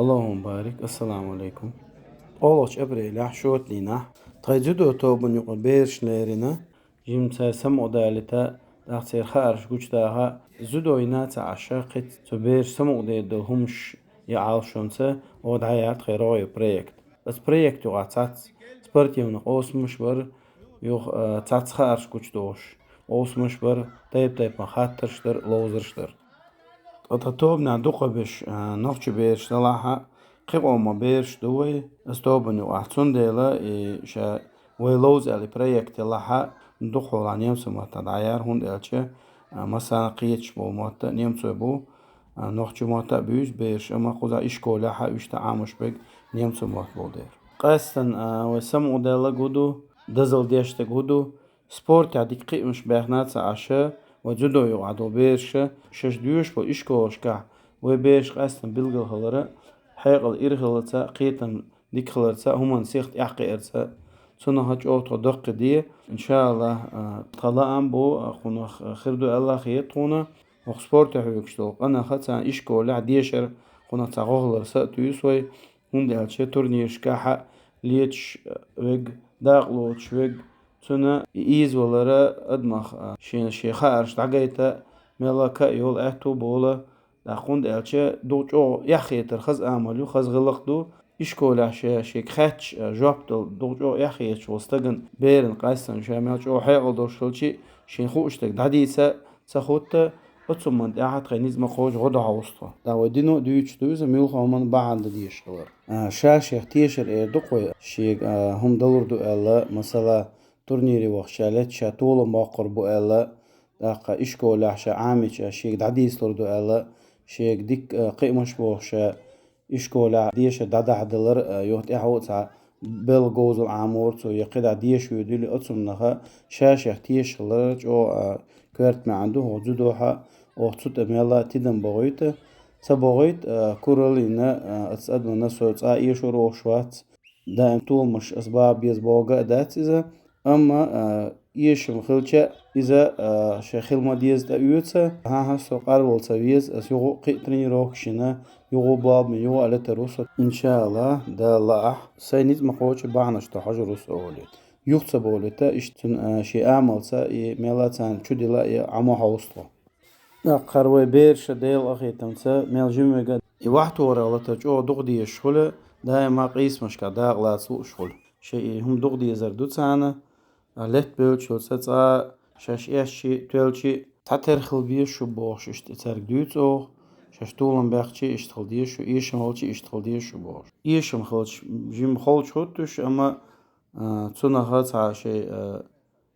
اللهم بارك السلام عليكم. Oloç ebreyle şuot lina. Taycudo tobun yuqu berşlerine. Jim sersem odalite dahsir kharş güç daha zudoyna taşaqit tuber samudde humş ya şonsa odayat khayroy projekt. Bas projekt yuqatat sportivni osmuş var yuq tats kharş güç doş. Osmuş var tayp khatırştır lozırştır. Atatoobna duqabish nafchu beersh dalaha qiqoma beersh duwe astobanu ahtsundela sha weloz ali projekt laha duqola nemsumata dayar hund elche masana qiyech bomata nemsu bu nafchu mata büyüz beersh ama quza ishkola ha üsta amushbek nemsu mat bolder qastan we samudela gudu dazal deshte gudu sport adik qimush behnat asha وجدوا يقعدوا بيرش شش ديوش بو إشكوشكا وبيرش قاسم بالجهلرة حيقل إرهلتا قيتن ديكلرتا همان سيخت يحقي إرتا سنة هج أوتو دق دي إن شاء الله طلعن بو خنا خردو الله خيطونا وخسبورت حيوكشتو أنا خدت إشكولا ديشر خنا تغغلر سأتويسوي هندي هالشي تورنيرشكا حق ليتش ويج داقلوتش ويج سنة إيز ولا أدمخ شيخا أرش تعجيتا ملاكا يول أهتو بولا داخوند ألشة دوجو يخي ترخز أعملو خز غلقدو إشكول عشا شيك خاتش جوابتو دوجو يخي وستجن بيرن قايسن شامل جو حيقل دوشلشي شيخو اشتك داديسا سخوت أتصمد أحد خنيز مخوج غدا عوسطه داودينو دويتش دوزا ميلخو من بعد ديشلر شاش يختيشر دقوي شيك هم دلردو ألا مثلا تورنيري وخشالت شاتول ماقر بو ألا داقا إشكول عشا عامش شيك داديس لردو ألا شيك ديك قيمش بوخشا إشكول ديش دادا عدلر يوت إحوطا بل جوز العامورت ويقيد ديش ويدولي أتصمنها شاش يختيش لرج أو كورت ما عنده وجودها وخصوت ميلا تدم بغيت سبغيت كورلينا أتصدنا نسوت إيشور وشوات دائم طول مش أسباب يزبوغا دات إذا أما يشم خلشة إذا شخيل ما ديز تأويتها ها سوقار والسويز أسيغو قيترين روكشنا يغو باب من يغو على تروس إن شاء الله دا الله سينيز مقوش بعنش تحجر رسولي يختص بولتا إشتن شي أعمل سا ميلاتان شدي لا عمو حوصلو قروي بير شديل أخي تمسا ميل جمعة يوحتو ورا لتجو دغدي الشغل دائما قيس مشكا داغ لا سوء شغل شيء هم دغدي زردو تسانا لت بيل شو تسا شاش إيشي تولشي تترخل بيش شو بوش اشتترك دوتو شاش طولن بيخشي اشتغل ديشو إيشم هولشي اشتغل ديشو بوش إيشم خلش جيم خلش هوتوش أما تسونا خلص شيء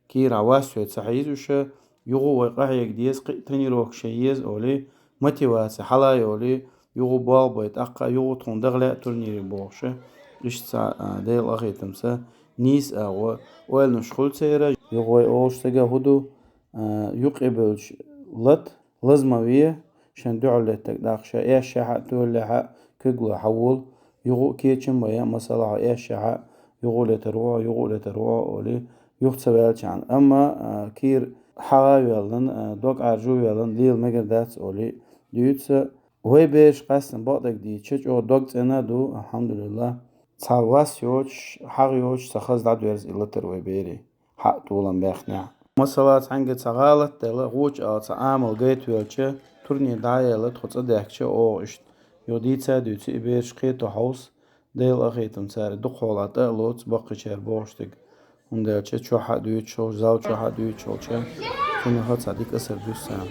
كير عواسو تسحيزوش يغو وقعيك ديز قيتني روك شيز أولي متواسي حلا يولي يغو بالبيت أقا يغو تون دغلا تولنيري بوش إشتا ديل أخي تمسا نيس أغو ويل نشخل سيرا يغو أوش تغا هدو يقبلش لط لازموية شان دعلتك داقشا إيش شاحة تولها كقلو حول يغو كيتشن بيا مسألة إيش شاحة يغو لتروع أولي يغتسبالش عن أما كير حاوي يلن دوك أرجو يلن ليل مجر داتس أولي ديوتس وهي بيش قاسم بعدك دي تشج أو دوك تنا دو الحمد لله تساواس يوش حق يوش سخز دعو يرز إلتر ويبيري حق طولن بيخنع مسألة عنك تغالط دل غوش أو تعامل جيت ويلش تورني دايلة تخص دهكش أو إشت يوديتsa ديوتس إبيش قيتو حوس ديل أخيتم سار دخولات لوت بقي شهر بوشتك هندالش شو حد دوت شو زاو شو حد دوت شو شة ثم هات صديق أسر دوسام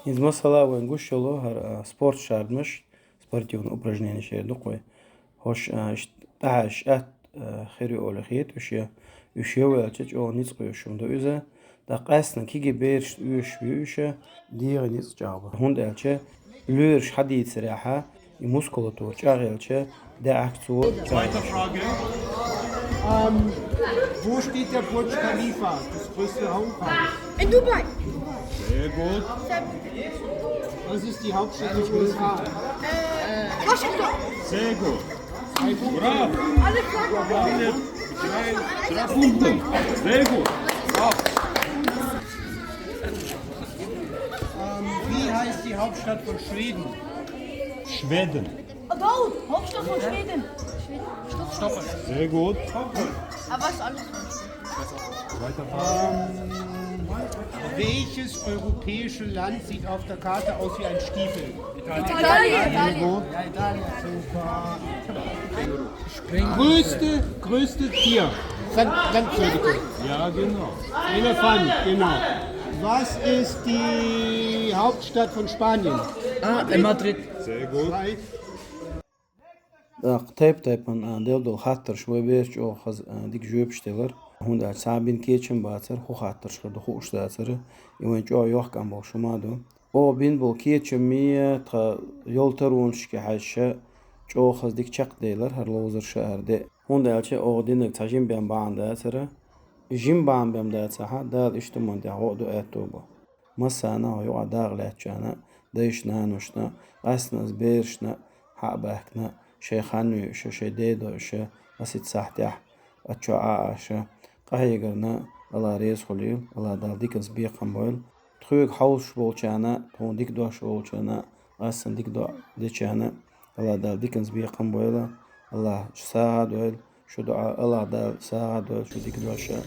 Из масала венгуш الله спорт شارمش спортивное упражнение شيء دقوي هوش تعش خيري أول خيط وش ويلتش أو نسق يشوم ده إذا دقاسنا كي بيرش وش دير نسق جابه هون دالش لورش حديد سراحة المسكولاتور شغالش ده أكتور Wo steht der Burj Khalifa, das größte Raumhaus? In Dubai. Sehr gut. Was ist die Hauptstadt der USA? Washington. Sehr gut. Bravo. Alle Flaggen. Punkte. Sehr gut. Bravo. Wie heißt die Hauptstadt von Schweden? Schweden. Gold. Hauptstadt von Schweden. Sehr gut. Aber was alles? Welches europäische Land sieht auf der Karte aus wie ein Stiefel? Italien. Ja, Italien. Super. Größte Tier. Sandzeuge. Ja, genau. Elefant, genau. Was ist die Hauptstadt von Spanien? Madrid. Sehr gut. Zwei. Taypan dewdol hatır şoy berç o dik jöpşteler. Hunda sabin keçin batar ho hatır şurda ho uçtasırı. Iwen o yok kan bo şumado. O bin bo keçin mi ta yol tarunş ki haşa o xazdik çaq deyler her lozer şehirde. Hunda alçe o dinek tajim ben banda sıra. Jim bam bem da saha da iştiman da o do etobo. Masana yo adagla çana değişna nuşna asnaz berşna habakna شيخانو شو شديدو شو أسيد ساحتيح أتشو عاشا قهي قرنا الله ريز خليل الله دال ديكنز بيقام بويل تخيق حوش بولچانا تون ديك دوش بولچانا أسن ديك دو ديچانا الله دال ديكنز بيقام بويل الله ساعد ويل شو دعاء الله دال ساعد ويل شو ديك دوشا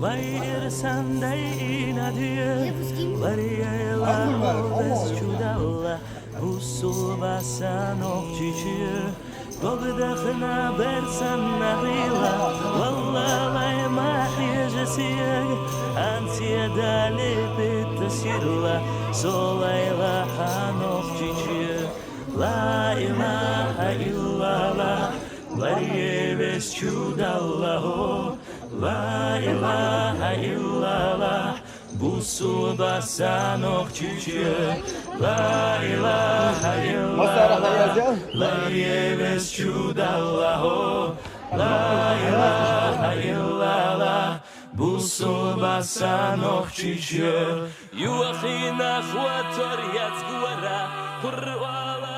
Vayr sandai nadie Variela odes chudalla Usuva sanoch chichir Bogdakhna bersan nahila Wallah lay mahij siyag Anti dali bitasirla Solayla hanoch chichir La ilaha illallah Varyeves chudallah La ilaha illallah Busu basanoch çiçe La ilaha illallah La yeves çudallah La ilaha illallah Busu basanoch çiçe Yuachina chwator yatzguara Kurwala